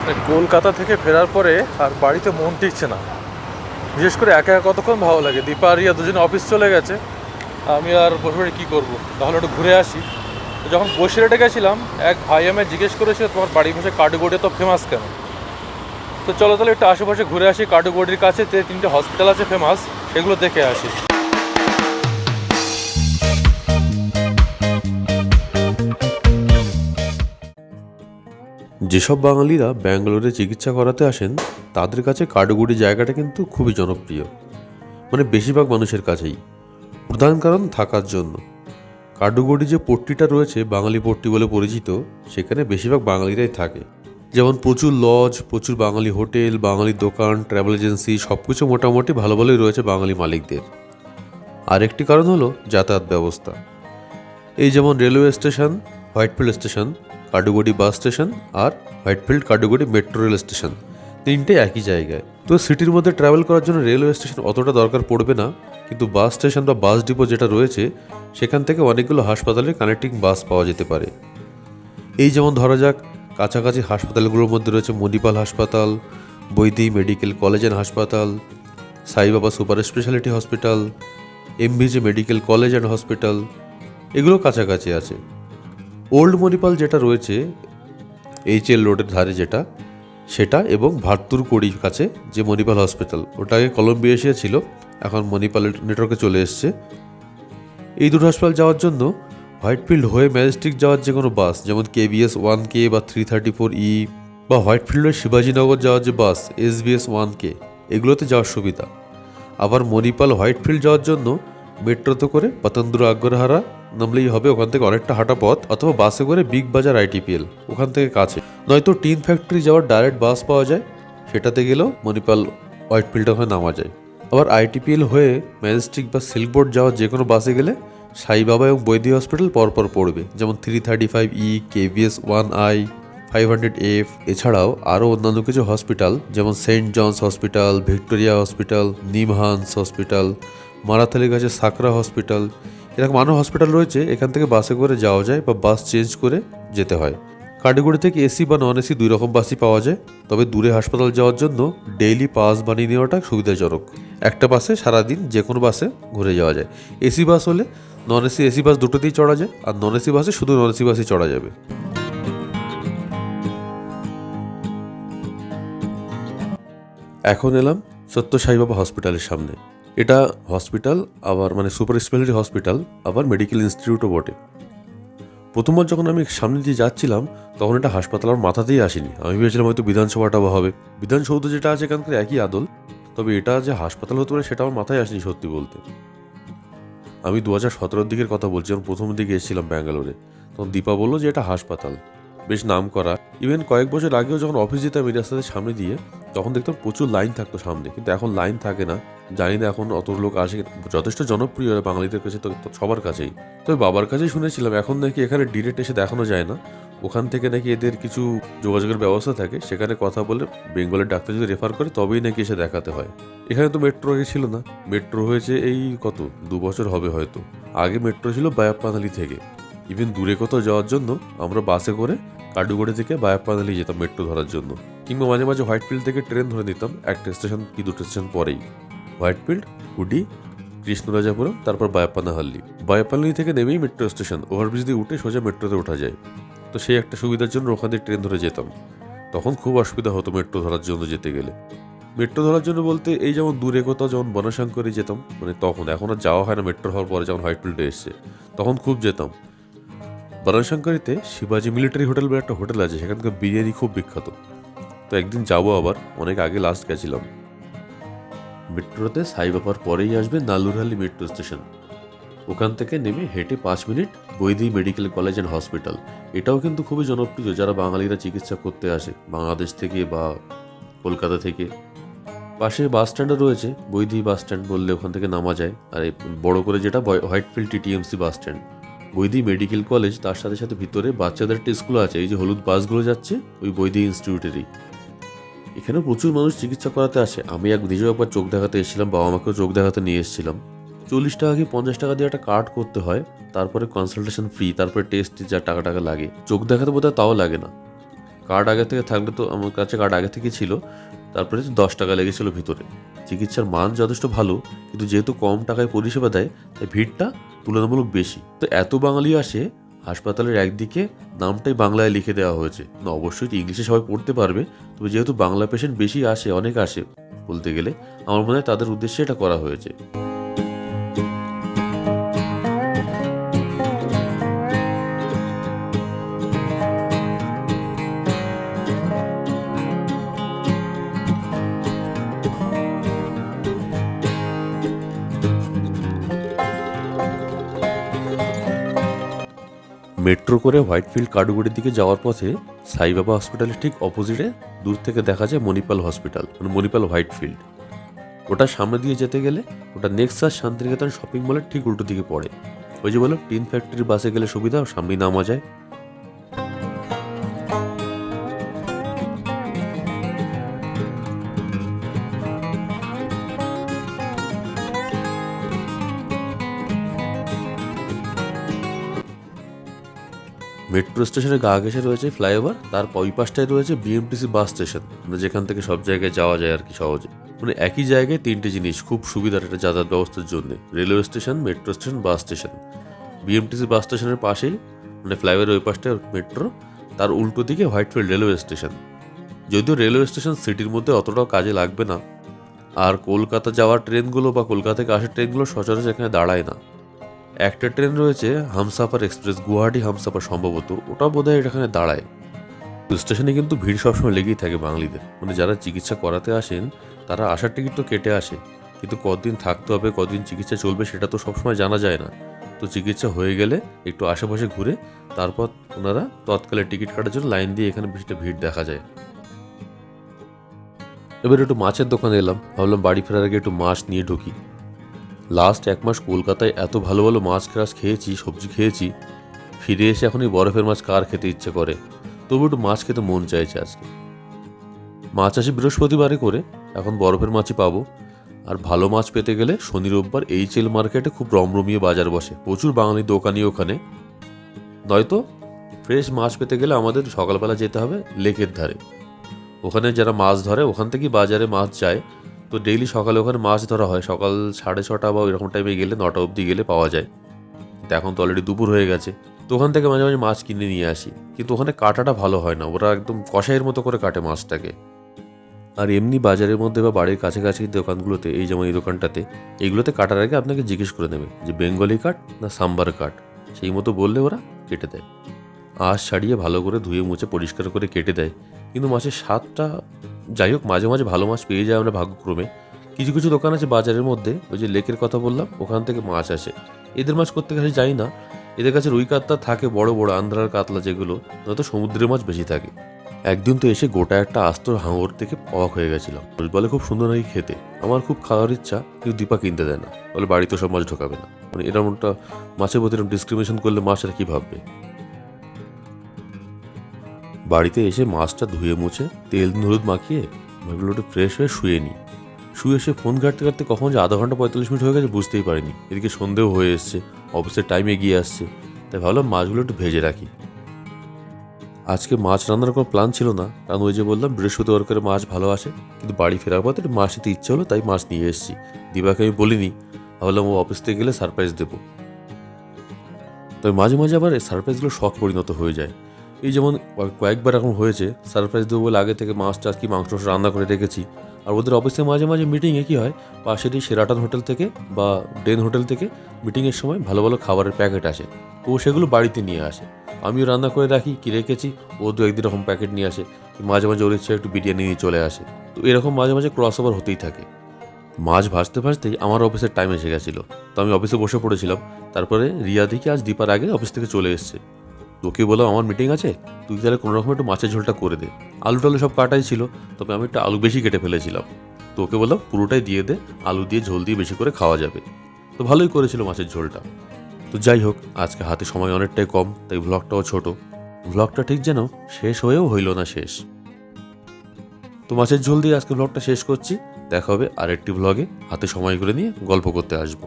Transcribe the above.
কলকাতা থেকে ফেরার পরে আর বাড়িতে মন টিকছে না, বিশেষ করে একা একা কতক্ষণ ভালো লাগে। দীপা আর রিয়া দুজনে অফিস চলে গেছে, আমি আর বসে বসে কী করবো, তাহলে একটু ঘুরে আসি। তো যখন বসিরহাটে গেছিলাম, এক ভাই আমায় জিজ্ঞেস করেছিল তোমার বাড়ির পাশে কাঠগড়ি তো ফেমাস কেন। তো চলো তাহলে একটু আশেপাশে ঘুরে আসি। কাঠগড়ির কাছে যে তিনটে হসপিটাল আছে ফেমাস, সেগুলো দেখে আসি। যেসব বাঙালিরা ব্যাঙ্গালোরে চিকিৎসা করাতে আসেন, তাদের কাছে কাঠগড়ি জায়গাটা কিন্তু খুবই জনপ্রিয়, মানে বেশিরভাগ মানুষের কাছেই। প্রধান কারণ থাকার জন্য। কাঠগড়ি যে পট্টিটা রয়েছে বাঙালি পট্টি বলে পরিচিত, সেখানে বেশিরভাগ বাঙালিরাই থাকে। যেমন প্রচুর লজ, প্রচুর বাঙালি হোটেল, বাঙালি দোকান, ট্রাভেল এজেন্সি, সব কিছু মোটামুটি ভালো ভালোই রয়েছে বাঙালি মালিকদের। আরেকটি কারণ হলো যাতায়াত ব্যবস্থা। এই যেমন railway station, Whitefield station, Kadugodi bus station আর Whitefield Kadugodi metro rail station, তিনটে একই জায়গায়। তো সিটির মধ্যে ট্রাভেল করার জন্য রেলওয়ে স্টেশন অতটা দরকার পড়বে না, কিন্তু বাস স্টেশন বা বাস ডিপো যেটা রয়েছে, সেখান থেকে অনেকগুলো হাসপাতালের কানেক্টিং বাস পাওয়া যেতে পারে। এই যেমন ধরা যাক, কাছাকাছি হাসপাতালগুলোর মধ্যে রয়েছে মণিপাল হাসপাতাল, বৈদি মেডিকেল কলেজ অ্যান্ড হাসপাতাল, Saibaba super speciality hospital, MVJ medical college and hospital, এগুলো কাছাকাছি আছে। ওল্ড মণিপাল যেটা রয়েছে HL রোডের ধারে যেটা, সেটা এবং ভারতুর কোড়ির কাছে যে মণিপাল হসপিটাল, ওটা আগে কলম্বিয়া এশিয়া ছিল, এখন মণিপাল নেটওয়ার্কে চলে এসছে। এই দুটো হাসপাতাল যাওয়ার জন্য হোয়াইটফিল্ড হয়ে ম্যাজেস্টিক যাওয়ার যে কোনো বাস, যেমন KBS 1K বা 334E, বা হোয়াইটফিল্ড হয়ে শিবাজীনগর যাওয়ার যে বাস SBS 1K, এগুলোতে যাওয়ার সুবিধা। আবার মণিপাল হোয়াইটফিল্ড যাওয়ার জন্য মেট্রোতে করে পতন্দ্র আগ্রহারা নামলেই হবে, ওখান থেকে অনেকটা হাঁটা পথ, অথবা বাসে করে বিগ বাজার ITPL, ওখান থেকে কাছে। নয়তো টিন ফ্যাক্টরি যাওয়ার ডাইরেক্ট বাস পাওয়া যায়, সেটাতে গেলেও মণিপাল হোয়াইটফিল্ড ওখানে নামা যায়। আবার ITPL হয়ে ম্যাজেস্টিক বা সিল্কবোর্ড যাওয়ার যে কোনো বাসে গেলে সাইবাবা এবং বৈদ্য হসপিটাল পরপর পড়বে, যেমন 335E, KBS 1I, 500F। এছাড়াও আরও অন্যান্য কিছু হসপিটাল, যেমন saint John's hospital, Victoria hospital, NIMHANS hospital, মারাথালির কাছে সাকরা হসপিটাল, এরকম আরও হসপিটাল রয়েছে। এখান থেকে বাসে করে যাওয়া যায় বা বাস চেঞ্জ করে যেতে হয়। কাঠগড়ি থেকে AC বা নন AC দুই রকম বাসই পাওয়া যায়, তবে দূরে হাসপাতাল যাওয়ার জন্য ডেইলি পাস বানিয়ে নেওয়াটা সুবিধাজনক। একটা বাসে সারাদিন যে কোনো বাসে ঘুরে যাওয়া যায়। AC বাস হলে নন AC বাস দুটোতেই চড়া যায়, আর নন AC বাসে শুধু নন AC বাসই চড়া যাবে। এখন এলাম সত্য সাইবাবা হসপিটালের সামনে। এটা হসপিটাল, আবার মানে সুপার স্পেশালিটি হসপিটাল, আবার মেডিকেল ইনস্টিটিউটও বটে। প্রথমবার যখন আমি সামনে দিয়ে যাচ্ছিলাম, তখন এটা হাসপাতাল আমার মাথাতেই আসেনি। আমি ভেবেছিলাম হয়তো বিধানসভাটা হবে, বিধানসৌধ যেটা আছে এখানকার একই আদল, তবে এটা যে হাসপাতাল হতে পারে সেটা আমার মাথায় আসেনি সত্যি বলতে। আমি 2017 দিকের কথা বলছি, যখন প্রথম দিকে এসেছিলাম ব্যাঙ্গালোরে, তখন দীপা বললো যে এটা হাসপাতাল, বেশ নাম করা। ইভেন কয়েক বছর আগেও যখন অফিস যেতাম এই রাস্তাতে সামনে দিয়ে, তখন দেখতাম প্রচুর লাইন থাকতো সামনে, কিন্তু এখন লাইন থাকে না। জানি না এখন অত লোক আসে, যথেষ্ট জনপ্রিয় বাঙালিদের কাছে, তো সবার কাছেই। তবে বাবার কাছেই শুনেছিলাম এখন নাকি এখানে ডিরেক্ট এসে দেখানো যায় না, ওখান থেকে নাকি এদের কিছু যোগাযোগের ব্যবস্থা থাকে, সেখানে কথা বলে বেঙ্গলের ডাক্তার যদি রেফার করে তবেই নাকি এসে দেখাতে হয়। এখানে তো মেট্রো আগে ছিল না, মেট্রো হয়েছে এই কত 2 বছর হবে হয়তো। আগে মেট্রো ছিল বায়াপ্পানালি থেকে। ইভেন দূরে কোথাও যাওয়ার জন্য আমরা বাসে করে কাঠগড়ি থেকে বায়াপ্পানালি যেতাম মেট্রো ধরার জন্য, কিংবা মাঝে মাঝে হোয়াইটফিল্ড থেকে ট্রেন ধরে নিতাম একটা স্টেশন কি দুটো স্টেশন পরেই। হোয়াইটফিল্ড, হুডি, কৃষ্ণরাজাপুরম, তারপর বায়াপ্পানাহাল্লি। বায়াপ্পানাহাল্লি থেকে নেমেই মেট্রো স্টেশন, ওভারব্রিজ দিয়ে উঠে সোজা মেট্রোতে ওঠা যায়। তো সেই একটা সুবিধার জন্য ওখান দিয়ে ট্রেন ধরে যেতাম। তখন খুব অসুবিধা হতো মেট্রো ধরার জন্য যেতে গেলে। মেট্রো ধরার জন্য বলতে এই যেমন দূরে কোথাও যেমন বনশঙ্করে যেতাম, মানে তখন, এখন আর যাওয়া হয় না মেট্রো হওয়ার পরে, যেমন হোয়াইটফিল্ডে এসছে, তখন খুব যেতাম। বনশঙ্করিতে শিবাজি মিলিটারি হোটেল বলে একটা হোটেল আছে, সেখানকার বিরিয়ানি খুব বিখ্যাত। তো একদিন যাবো আবার, অনেক আগে লাস্ট গেছিলাম। মেট্রোতে সাইবাবার পরেই আসবে নালুরহালি মেট্রো স্টেশন। ওখান থেকে নেমে হেঁটে 5 minute Vydehi medical college and hospital. এটাও কিন্তু খুবই জনপ্রিয় যারা বাঙালিরা চিকিৎসা করতে আসে বাংলাদেশ থেকে বা কলকাতা থেকে। পাশে বাস স্ট্যান্ডও রয়েছে, বৈদি বাস স্ট্যান্ড বললে ওখান থেকে নামা যায়। আর এই বড় করে যেটা Whitefield TTMC bus stand, Vydehi medical college, তার সাথে সাথে ভিতরে বাচ্চাদের একটা স্কুল আছে। এই যে হলুদ বাসগুলো যাচ্ছে, ওই বৈদি ইনস্টিটিউটেরই। এখানে প্রচুর মানুষ চিকিৎসা করাতে আসে। আমি নিজেও একবার চোখ দেখাতে এসেছিলাম, বাবা মাকেও চোখ দেখাতে নিয়ে এসেছিলাম। 40 টাকা কি 50 টাকা দিয়ে একটা কার্ড করতে হয়, তারপরে কনসালটেশন ফ্রি, তারপরে টেস্ট যা টাকা লাগে। চোখ দেখাতে বোধহয় তাও লাগে না। কার্ড আগে থেকে থাকলে তো আমার কাছে কার্ড আগে থেকে ছিল, তারপরে 10 টাকা লেগেছিল ভিতরে। চিকিৎসার মান যথেষ্ট ভালো, কিন্তু যেহেতু কম টাকায় পরিষেবা দেয় তাই ভিড়টা তুলনামূলক বেশি। তো এত বাঙালি আসে, হাসপাতালের একদিকে নামটাই বাংলায় লিখে দেওয়া হয়েছে। না, অবশ্যই ইংলিশে সবাই পড়তে পারবে, তবে যেহেতু বাংলা পেশেন্ট বেশি আসে, অনেক আসে বলতে গেলে, আমার মনে হয় তাদের উদ্দেশ্যে এটা করা হয়েছে। মেট্রো করে হোয়াইটফিল্ড কার্ডগুড়ির দিকে যাওয়ার পথে সাইবাবা হসপিটালের ঠিক অপোজিটে দূর থেকে দেখা যায় মণিপাল হসপিটাল, মানে মণিপাল হোয়াইটফিল্ড। ওটা সামনে দিয়ে যেতে গেলে ওটা নেক্সাস শান্তিনিকেতন শপিং মলের ঠিক উল্টো দিকে পড়ে। ওই যে বলো টিন ফ্যাক্টরি বাসে গেলে সুবিধা, সামনেই নামা যায়। মেট্রো স্টেশনের গা ঘেঁষে রয়েছে ফ্লাইওভার, তার ওই পাশটায় রয়েছে বিএমটিসি বাস স্টেশন, মানে যেখান থেকে সব জায়গায় যাওয়া যায় আর কি সহজে। মানে একই জায়গায় তিনটে জিনিস খুব সুবিধার এটা যাতায়াত ব্যবস্থার জন্য: railway station, metro station, bus station. BMTC bus স্টেশনের পাশেই, মানে ফ্লাইওভারের ওই পাশটায় মেট্রো, তার উল্টো দিকে হোয়াইটফিল্ড রেলওয়ে স্টেশন। যদিও রেলওয়ে স্টেশন সিটির মধ্যে অতটাও কাজে লাগবে না, আর কলকাতা যাওয়ার ট্রেনগুলো বা কলকাতা থেকে আসার ট্রেনগুলো সচরাচর এখানে দাঁড়ায় না। একটা ট্রেন রয়েছে হামসাফার এক্সপ্রেস, গুয়াহাটি হামসাফার সম্ভবত, ওটা বোধহয় এখানে দাঁড়ায়। স্টেশনে কিন্তু ভিড় সবসময় লেগেই থাকে বাঙালিদের, মানে যারা চিকিৎসা করাতে আসেন তারা আসার টিকিট তো কেটে আসে, কিন্তু কতদিন থাকতে হবে, কতদিন চিকিৎসা চলবে সেটা তো সবসময় জানা যায় না। তো চিকিৎসা হয়ে গেলে একটু আশেপাশে ঘুরে তারপর ওনারা তৎকালে টিকিট কাটার জন্য লাইন দিয়ে এখানে বেশিটা ভিড় দেখা যায়। এবার একটু মাছের দোকানে এলাম, ভাবলাম বাড়ি ফেরার আগে একটু মাছ নিয়ে ঢুকি। লাস্ট 1 মাস কলকাতায় এত ভালো ভালো মাছ খেয়েছি, সবজি খেয়েছি, ফিরে এসে এখন এই বরফের মাছ কার খেতে ইচ্ছে করে? তবু একটু মাছ খেতে মন চাইছে আজকে। মাছ আসে বৃহস্পতিবারে করে, এখন বরফের মাছই পাবো। আর ভালো মাছ পেতে গেলে শনি রোববার এইচএল মার্কেটে খুব রমরমিয়ে বাজার বসে, প্রচুর বাঙালি দোকানি ওখানে। নয়তো ফ্রেশ মাছ পেতে গেলে আমাদের সকালবেলা যেতে হবে লেকের ধারে, ওখানে যারা মাছ ধরে ওখান থেকেই বাজারে মাছ যায়। তো ডেইলি সকালে ওখানে মাছ ধরা হয়, সকাল 6:30 বা এরকম টাইমে গেলে, 9টা অবধি গেলে পাওয়া যায়। তো এখন তো অলরেডি দুপুর হয়ে গেছে, তো ওখান থেকে মাঝে মাঝে মাছ কিনে নিয়ে আসি, কিন্তু ওখানে কাটাটা ভালো হয় না, ওরা একদম কষাইয়ের মতো করে কাটে মাছটাকে। আর এমনি বাজারের মধ্যে বা বাড়ির কাছাকাছি দোকানগুলোতে, এই যেমন এই দোকানটাতে, এইগুলোতে কাটার আগে আপনাকে জিজ্ঞেস করে নেবে যে বেঙ্গলি কাট না সাম্বার কাট, সেই মতো বললে ওরা কেটে দেয়। আঁশ ছাড়িয়ে ভালো করে ধুয়ে মুছে পরিষ্কার করে কেটে দেয়। কিন্তু মাছের স্বাদটা, যাই হোক, মাঝে মাঝে ভালো মাছ পেয়ে যায় আমরা ভাগ্যক্রমে। কিছু কিছু দোকান আছে বাজারের মধ্যে, ওই যে লেকের কথা বললাম, ওখান থেকে মাছ আসে। এদের মাছ করতে কাছে যাই না, এদের কাছে রুই কাতলা থাকে বড় বড়, আন্ধ্রার কাতলা যেগুলো, নয়তো সমুদ্রের মাছ বেশি থাকে। একদিন তো এসে গোটা একটা আস্ত হাঙর থেকে অবাক হয়ে গেছিলাম, বলে খুব সুন্দর নাকি খেতে। আমার খুব খাওয়ার ইচ্ছা, কিন্তু দীপা কিনতে দেয় না, বলে বাড়িতে সব মাছ ঢোকাবে না। মানে এরকমটা মাছের প্রতি এরকম ডিসক্রিমিনেশন করলে মাছ আর কি ভাববে। বাড়িতে এসে মাছটা ধুয়ে মুছে তেল হলুদ মাখিয়ে ওইগুলো একটু ফ্রেশ হয়ে শুয়ে নিই। শুয়ে এসে ফোন ঘাঁটতে ঘাঁটতে কখন যে আধা ঘন্টা 45 মিনিট হয়ে গেছে বুঝতেই পারিনি। এদিকে সন্ধেও হয়ে এসছে, অফিসের টাইম এগিয়ে আসছে, তাই ভাবলাম মাছগুলো একটু ভেজে রাখি। আজকে মাছ রান্নার কোনো প্ল্যান ছিল না, কারণ ওই যে বললাম বৃহস্পতিবার করে মাছ ভালো আসে, কিন্তু বাড়ি ফেরার পথে একটু মাছ নিতে ইচ্ছে হলো, তাই মাছ নিয়ে এসেছি। দিবাকে আমি বলিনি, ভাবলাম ও অফিস থেকে গেলে সারপ্রাইজ দেবো। তবে মাঝে মাঝে আবার এই সারপ্রাইজগুলো শখ পরিণত হয়ে যায়। এই যেমন কয়েকবার এখন হয়েছে সারপ্রাইজ দেবো বলে আগে থেকে মাছ টাছ কি মাংস রান্না করে রেখেছি। আর ওদের অফিসে মাঝে মাঝে মিটিংয়ে কী হয়, পাশেরই সেরাটন হোটেল থেকে বা ডেন হোটেল থেকে মিটিংয়ের সময় ভালো ভালো খাবারের প্যাকেট আসে, তো সেগুলো বাড়িতে নিয়ে আসে। আমিও রান্না করে রাখি কি রেখেছি, ও দু একদিন রকম প্যাকেট নিয়ে আসে, মাঝে মাঝে ওর ইচ্ছা একটু বিরিয়ানি নিয়ে চলে আসে। তো এরকম মাঝে মাঝে ক্রস ওভার হতেই থাকে। মাছ ভাজতে ভাজতেই আমার অফিসের টাইম এসে গেছিলো, তো আমি অফিসে বসে পড়েছিলাম। তারপরে রিয়া দেখি আজ দীপার আগে অফিস থেকে চলে এসছে। তোকে বললাম আমার মিটিং আছে, তুই তাহলে কোনো রকম একটু মাছের ঝোলটা করে দে। আলু টালু সব কাটাই ছিল, তবে আমি একটু আলু বেশি কেটে ফেলেছিলাম। তোকে বললাম পুরোটাই দিয়ে দে, আলু দিয়ে ঝোল দিয়ে বেশি করে খাওয়া যাবে। তো ভালোই করেছিল মাছের ঝোলটা। তো যাই হোক, আজকে হাতে সময় অনেকটাই কম, তাই ভ্লগটাও ছোট। ভ্লগটা ঠিক যেন শেষ হয়েও হইল না শেষ। তো মাছের ঝোল দিয়ে আজকে ভ্লগটা শেষ করছি। দেখা হবে আরেকটি ভ্লগে, হাতে সময় করে নিয়ে গল্প করতে আসবো।